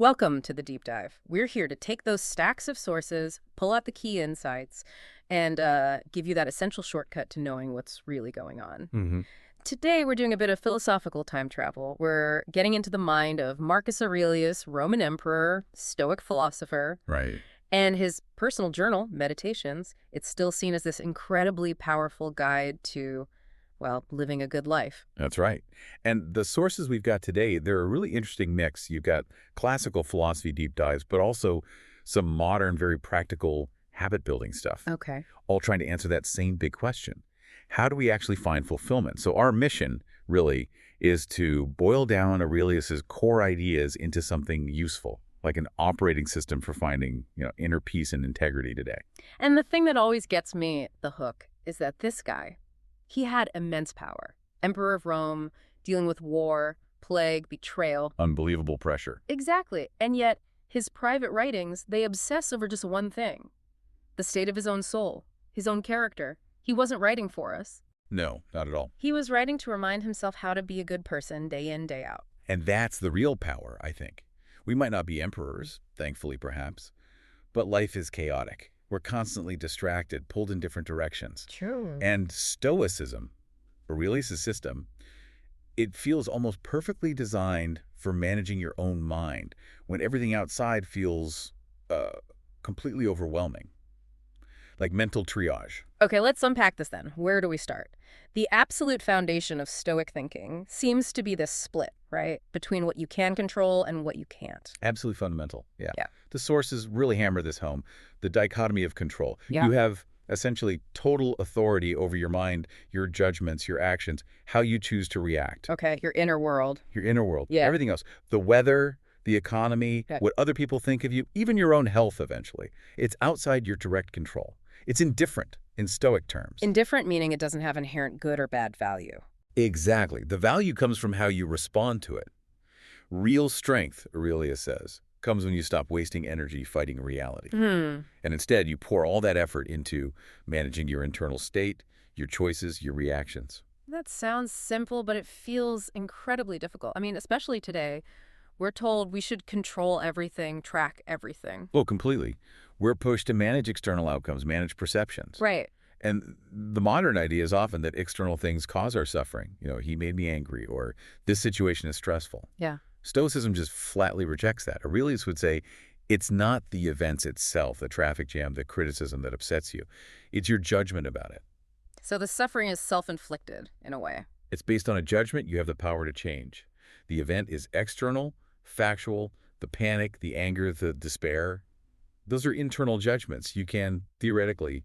Welcome to the deep dive. We're here to take those stacks of sources, pull out the key insights, and give you that essential shortcut to knowing what's really going on. Hmm. Today, we're doing a bit of philosophical time travel. We're getting into the mind of Marcus Aurelius, Roman emperor, Stoic philosopher, Right. and his personal journal, Meditations. It's still seen as this incredibly powerful guide to, well, living a good life. That's right. And the sources we've got today, they're a really interesting mix. You've got classical philosophy deep dives, but also some modern, very practical habit-building stuff, Okay. all trying to answer that same big question. How do we actually find fulfillment? So our mission, really, is to boil down Aurelius's core ideas into something useful, like an operating system for finding, inner peace and integrity today. And the thing that always gets me the hook is that this guy, he had immense power. Emperor of Rome, dealing with war, plague, betrayal. Unbelievable pressure. Exactly. And yet, his private writings, they obsess over just one thing. The state of his own soul, his own character. He wasn't writing for us. No, not at all. He was writing to remind himself how to be a good person day in, day out. And that's the real power, I think. We might not be emperors, thankfully perhaps, but life is chaotic. We're constantly distracted, pulled in different directions. True. And Stoicism, Aurelius' system, it feels almost perfectly designed for managing your own mind when everything outside feels completely overwhelming, like mental triage. Okay, let's unpack this then. Where do we start? The absolute foundation of Stoic thinking seems to be this split, right? Between what you can control and what you can't. Absolutely fundamental, yeah. Yeah. The sources really hammer this home, the dichotomy of control. Yeah. You have essentially total authority over your mind, your judgments, your actions, how you choose to react, Okay, your inner world. your inner world, Yeah. everything else, the weather, the economy, Okay. what other people think of you, even your own health eventually. It's outside your direct control. It's indifferent in Stoic terms. Indifferent meaning it doesn't have inherent good or bad value. Exactly. The value comes from how you respond to it. Real strength, Aurelius says, comes when you stop wasting energy fighting reality. And instead, you pour all that effort into managing your internal state, your choices, your reactions. That sounds simple, but it feels incredibly difficult. I mean, especially today, we're told we should control everything, track everything. Oh, completely. We're pushed to manage external outcomes, manage perceptions. Right. And the modern idea is often that external things cause our suffering. He made me angry, or this situation is stressful. Yeah. Stoicism just flatly rejects that. Aurelius would say, it's not the events itself, the traffic jam, the criticism that upsets you. It's your judgment about it. So the suffering is self-inflicted in a way. It's based on a judgment you have the power to change. The event is external, factual, the panic, the anger, the despair. Those are internal judgments you can theoretically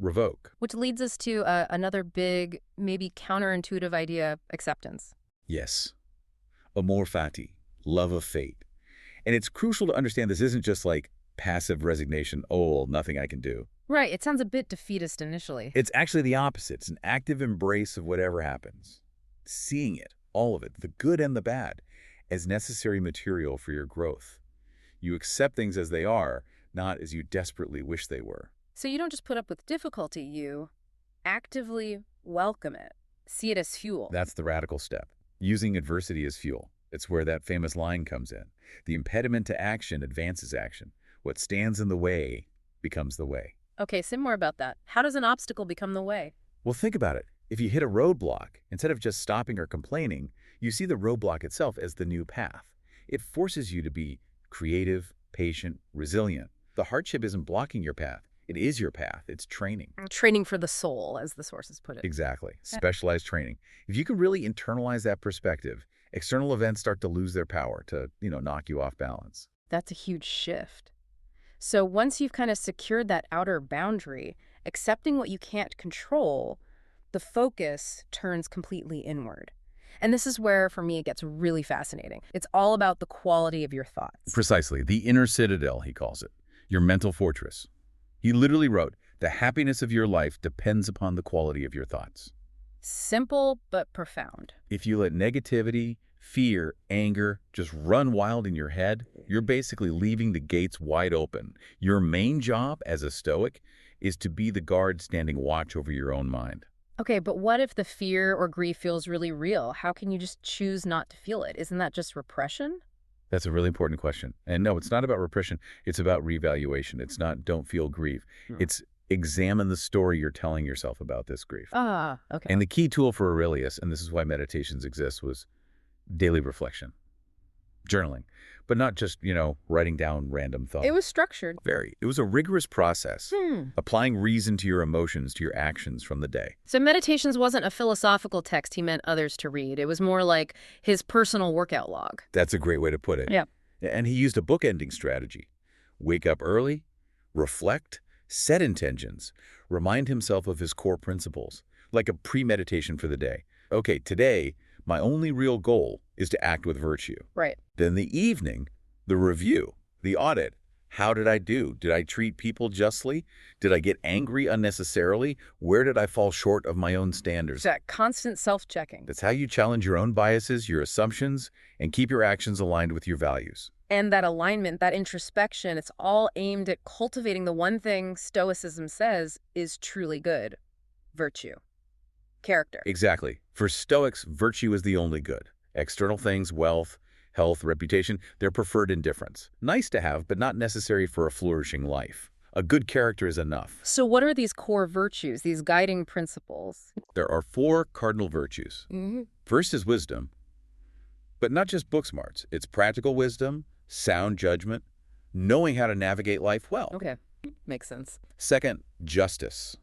revoke. Which leads us to another big, maybe counterintuitive idea, acceptance. Yes. Amor fati, love of fate. And it's crucial to understand this isn't just like passive resignation, oh, well, nothing I can do. Right, it sounds a bit defeatist initially. It's actually the opposite. It's an active embrace of whatever happens. Seeing it, all of it, the good and the bad, as necessary material for your growth. You accept things as they are, not as you desperately wish they were. So you don't just put up with difficulty, you actively welcome it, see it as fuel. That's the radical step. Using adversity as fuel. It's where that famous line comes in. The impediment to action advances action. What stands in the way becomes the way. Okay, say more about that. How does an obstacle become the way? Well, think about it. If you hit a roadblock, instead of just stopping or complaining, you see the roadblock itself as the new path. It forces you to be creative, patient, resilient. The hardship isn't blocking your path. It is your path. It's training. Training for the soul, as the sources put it. Exactly. Specialized training. If you can really internalize that perspective, external events start to lose their power to, knock you off balance. That's a huge shift. So once you've kind of secured that outer boundary, accepting what you can't control, the focus turns completely inward. And this is where, for me, it gets really fascinating. It's all about the quality of your thoughts. Precisely. The inner citadel, he calls it. Your mental fortress. He literally wrote, the happiness of your life depends upon the quality of your thoughts. Simple, but profound. If you let negativity, fear, anger just run wild in your head, you're basically leaving the gates wide open. Your main job as a Stoic is to be the guard standing watch over your own mind. Okay, but what if the fear or grief feels really real? How can you just choose not to feel it? Isn't that just repression? That's a really important question. And no, it's not about repression. It's about revaluation. It's not don't feel grief. Hmm. It's examine the story you're telling yourself about this grief. Ah, okay. And the key tool for Aurelius, and this is why meditations exist, was daily reflection, journaling, but not just, writing down random thoughts. It was structured. It was a rigorous process, Hmm. applying reason to your emotions, to your actions from the day. So Meditations wasn't a philosophical text he meant others to read. It was more like his personal workout log. That's a great way to put it. Yeah. And he used a bookending strategy. Wake up early, reflect, set intentions, remind himself of his core principles, like a pre-meditation for the day. Okay, today, my only real goal is to act with virtue. Right. Then the evening, the review, the audit. How did I do? Did I treat people justly? Did I get angry unnecessarily? Where did I fall short of my own standards? It's that constant self-checking. That's how you challenge your own biases, your assumptions, and keep your actions aligned with your values. And that alignment, that introspection, it's all aimed at cultivating the one thing Stoicism says is truly good: virtue, character. Exactly. For Stoics, virtue is the only good. External things, wealth, health, reputation, they're preferred indifference. Nice to have, but not necessary for a flourishing life. A good character is enough. So what are these core virtues, these guiding principles? There are 4 cardinal virtues. Mm-hmm. First is wisdom, but not just book smarts. It's practical wisdom, sound judgment, knowing how to navigate life well. Okay, makes sense. Second, justice,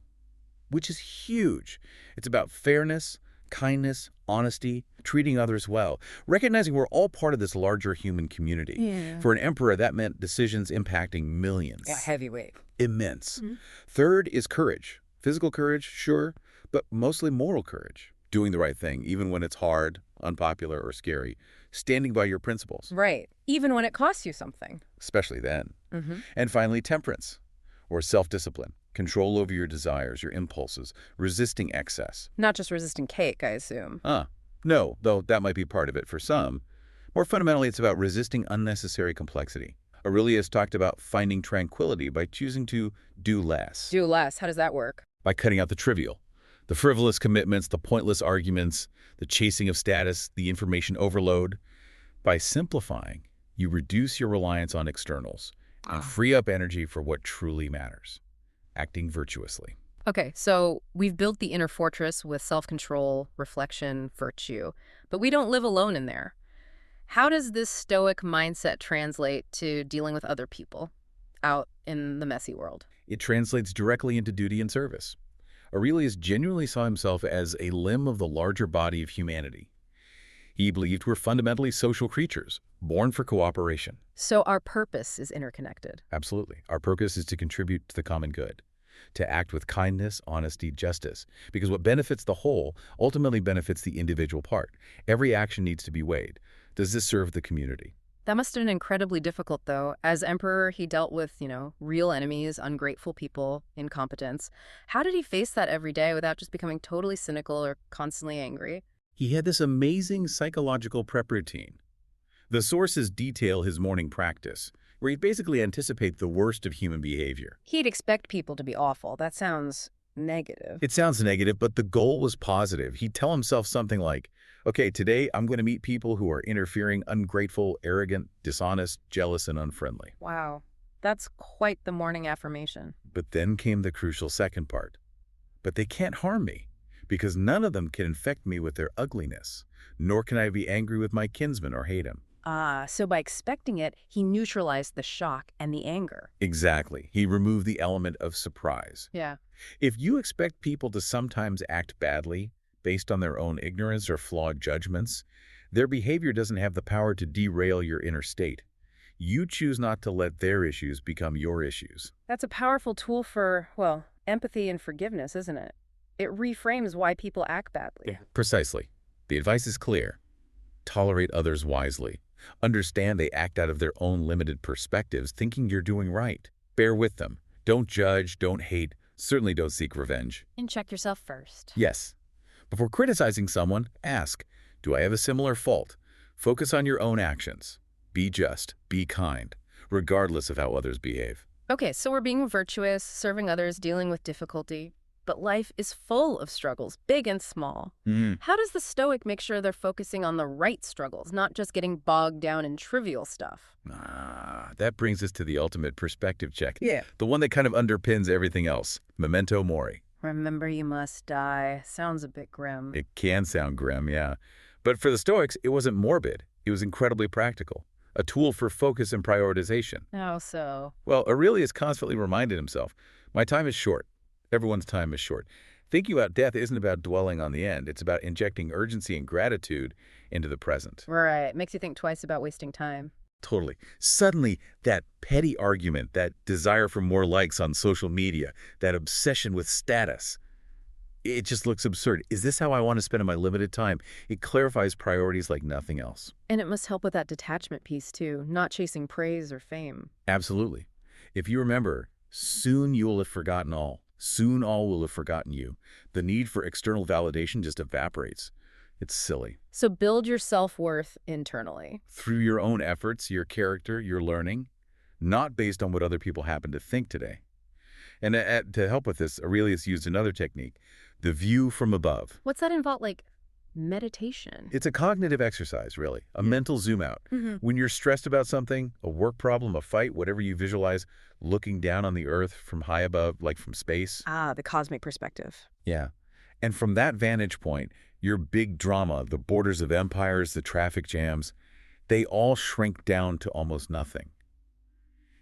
which is huge. It's about fairness, kindness, honesty, treating others well, recognizing we're all part of this larger human community. Yeah. For an emperor, that meant decisions impacting millions. Yeah, heavyweight. Immense. Mm-hmm. Third is courage. Physical courage, sure, but mostly moral courage. Doing the right thing, even when it's hard, unpopular, or scary. Standing by your principles. Right. Even when it costs you something. Especially then. Mm-hmm. And finally, temperance, or self-discipline. Control over your desires, your impulses, resisting excess. Not just resisting cake, I assume. No, though that might be part of it for some. More fundamentally, it's about resisting unnecessary complexity. Aurelius talked about finding tranquility by choosing to do less. Do less. How does that work? By cutting out the trivial. The frivolous commitments, the pointless arguments, the chasing of status, the information overload. By simplifying, you reduce your reliance on externals and free up energy for what truly matters. Acting virtuously. Okay, so we've built the inner fortress with self-control, reflection, virtue, but we don't live alone in there. How does this Stoic mindset translate to dealing with other people out in the messy world? It translates directly into duty and service. Aurelius genuinely saw himself as a limb of the larger body of humanity. He believed we're fundamentally social creatures, born for cooperation. So our purpose is interconnected. Absolutely. Our purpose is to contribute to the common good, to act with kindness, honesty, justice, because what benefits the whole ultimately benefits the individual part. Every action needs to be weighed. Does this serve the community? That must have been incredibly difficult, though. As emperor, he dealt with, real enemies, ungrateful people, incompetence. How did he face that every day without just becoming totally cynical or constantly angry? He had this amazing psychological prep routine. The sources detail his morning practice, where he'd basically anticipate the worst of human behavior. He'd expect people to be awful. That sounds negative. It sounds negative, but the goal was positive. He'd tell himself something like, okay, today I'm going to meet people who are interfering, ungrateful, arrogant, dishonest, jealous, and unfriendly. Wow, that's quite the morning affirmation. But then came the crucial second part. But they can't harm me, because none of them can infect me with their ugliness, nor can I be angry with my kinsman or hate him. So by expecting it, he neutralized the shock and the anger. Exactly. He removed the element of surprise. Yeah. If you expect people to sometimes act badly based on their own ignorance or flawed judgments, their behavior doesn't have the power to derail your inner state. You choose not to let their issues become your issues. That's a powerful tool for, empathy and forgiveness, isn't it? It reframes why people act badly. Precisely. The advice is clear. Tolerate others wisely. Understand they act out of their own limited perspectives, thinking you're doing right. Bear with them. Don't judge, don't hate, certainly don't seek revenge. And check yourself first. Yes. Before criticizing someone, ask, do I have a similar fault? Focus on your own actions. Be just, be kind, regardless of how others behave. Okay, so we're being virtuous, serving others, dealing with difficulty. But life is full of struggles, big and small. Mhm. How does the Stoic make sure they're focusing on the right struggles, not just getting bogged down in trivial stuff? That brings us to the ultimate perspective check. Yeah. The one that kind of underpins everything else. Memento mori. Remember you must die. Sounds a bit grim. It can sound grim, yeah. But for the Stoics, it wasn't morbid. It was incredibly practical. A tool for focus and prioritization. How so? Well, Aurelius constantly reminded himself, my time is short. Everyone's time is short. Thinking about death isn't about dwelling on the end. It's about injecting urgency and gratitude into the present. Right. Makes you think twice about wasting time. Totally. Suddenly, that petty argument, that desire for more likes on social media, that obsession with status, it just looks absurd. Is this how I want to spend my limited time? It clarifies priorities like nothing else. And it must help with that detachment piece, too, not chasing praise or fame. Absolutely. If you remember, soon you will have forgotten all. Soon all will have forgotten you. The need for external validation just evaporates. It's silly. So build your self-worth internally. Through your own efforts, your character, your learning, not based on what other people happen to think today. And to help with this, Aurelius used another technique, the view from above. What's that involve, like meditation? It's a cognitive exercise, really, a mental zoom out. When you're stressed about something, a work problem, a fight, whatever you visualize, looking down on the earth from high above, like from space. Ah, the cosmic perspective. Yeah. And from that vantage point, your big drama, the borders of empires, the traffic jams, they all shrink down to almost nothing.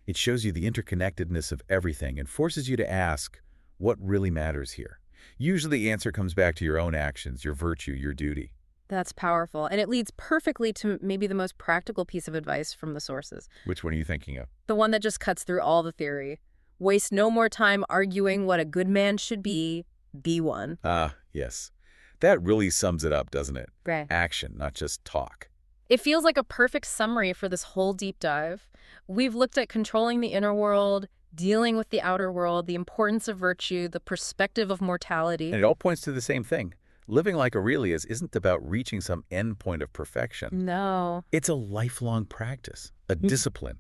It shows you the interconnectedness of everything and forces you to ask, what really matters here? Usually the answer comes back to your own actions, your virtue, your duty. That's powerful. And it leads perfectly to maybe the most practical piece of advice from the sources. Which one are you thinking of? The one that just cuts through all the theory. Waste no more time arguing what a good man should be one. Ah, yes. That really sums it up, doesn't it? Right. Action, not just talk. It feels like a perfect summary for this whole deep dive. We've looked at controlling the inner world, dealing with the outer world, the importance of virtue, the perspective of mortality. And it all points to the same thing. Living like Aurelius isn't about reaching some end point of perfection. No. It's a lifelong practice, a discipline.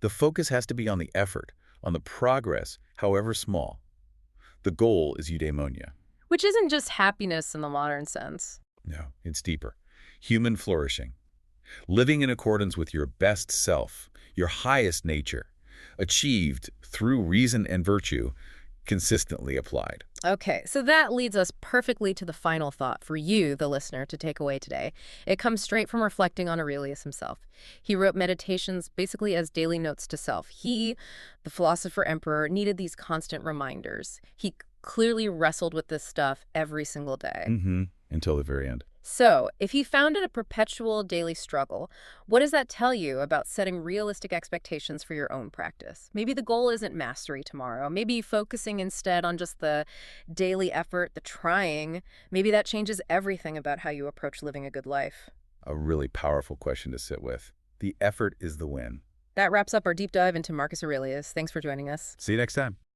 The focus has to be on the effort, on the progress, however small. The goal is eudaimonia. Which isn't just happiness in the modern sense. No, it's deeper. Human flourishing. Living in accordance with your best self, your highest nature, achieved through reason and virtue, consistently applied. Okay, so that leads us perfectly to the final thought for you, the listener, to take away today. It comes straight from reflecting on Aurelius himself. He wrote meditations basically as daily notes to self. He, the philosopher emperor, needed these constant reminders. He clearly wrestled with this stuff every single day. Until the very end. So, if he found it a perpetual daily struggle, what does that tell you about setting realistic expectations for your own practice? Maybe the goal isn't mastery tomorrow. Maybe focusing instead on just the daily effort, the trying. Maybe that changes everything about how you approach living a good life. A really powerful question to sit with. The effort is the win. That wraps up our deep dive into Marcus Aurelius. Thanks for joining us. See you next time.